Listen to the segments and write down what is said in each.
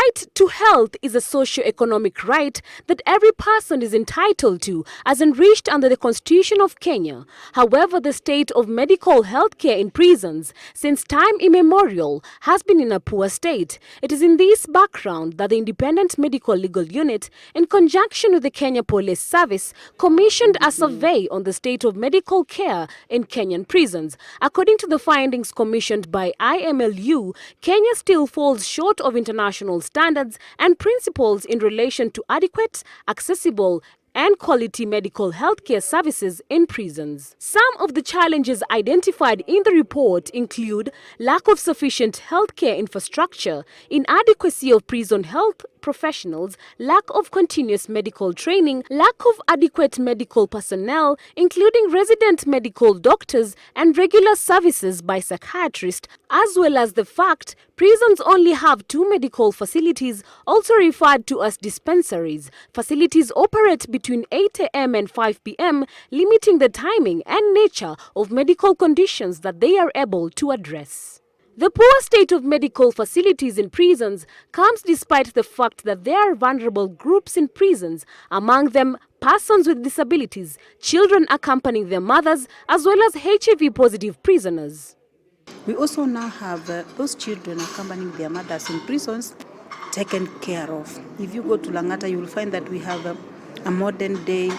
right to health is a socio-economic right that every person is entitled to as enriched under the Constitution of Kenya. However, the state of medical health care in prisons since time immemorial has been in a poor state. It is in this background that the Independent Medical Legal Unit, in conjunction with the Kenya Police Service, commissioned a survey on the state of medical care in Kenyan prisons. According to the findings commissioned by IMLU, Kenya still falls short of international standards and principles in relation to adequate, accessible, and quality medical healthcare services in prisons. Some of the challenges identified in the report include lack of sufficient healthcare infrastructure, inadequacy of prison health professionals, lack of continuous medical training, lack of adequate medical personnel, including resident medical doctors and regular services by psychiatrists, as well as the fact prisons only have 2 medical facilities, also referred to as dispensaries. Facilities operate between 8 a.m. and 5 p.m., limiting the timing and nature of medical conditions that they are able to address. The poor state of medical facilities in prisons comes despite the fact that there are vulnerable groups in prisons, among them persons with disabilities, children accompanying their mothers, as well as HIV-positive prisoners. We also now have those children accompanying their mothers in prisons taken care of. If you go to Langata, you will find that we have a modern-day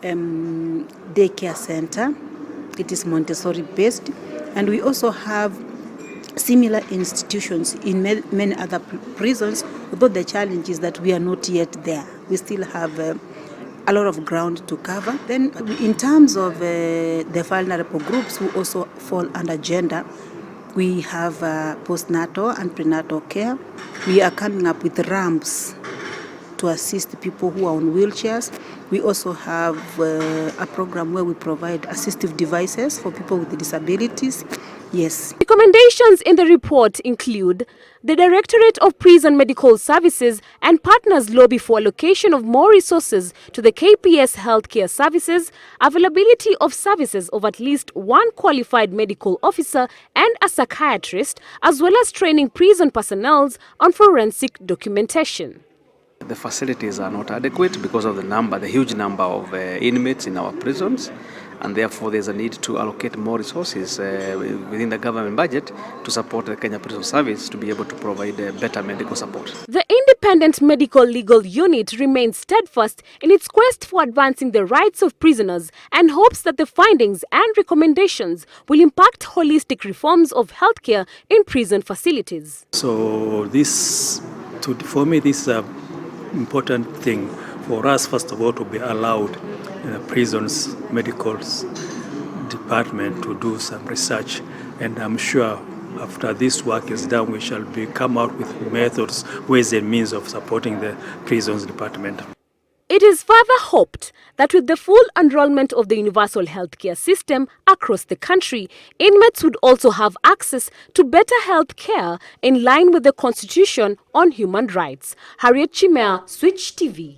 daycare center. It is Montessori-based, and we also have similar institutions in many other prisons, although the challenge is that we are not yet there. We still have a lot of ground to cover. Then in terms of the vulnerable groups who also fall under gender, we have postnatal and prenatal care. We are coming up with ramps to assist people who are on wheelchairs. We also have a program where we provide assistive devices for people with disabilities. Yes. Recommendations in the report include the Directorate of Prison Medical Services and partners lobby for allocation of more resources to the KPS healthcare services, availability of services of at least 1 qualified medical officer and a psychiatrist, as well as training prison personnel on forensic documentation. The facilities are not adequate because of the huge number of inmates in our prisons, and therefore there's a need to allocate more resources within the government budget to support the Kenya Prison Service to be able to provide better medical support. The Independent Medical Legal Unit remains steadfast in its quest for advancing the rights of prisoners and hopes that the findings and recommendations will impact holistic reforms of healthcare in prison facilities. So for me, this is an important thing for us, first of all, to be allowed in the prisons medical department to do some research, and I'm sure after this work is done, we shall come out with methods, ways and means of supporting the prisons department. It is further hoped that with the full enrollment of the universal healthcare system across the country, inmates would also have access to better health care in line with the Constitution on Human Rights. Harriet Chimea, Switch TV.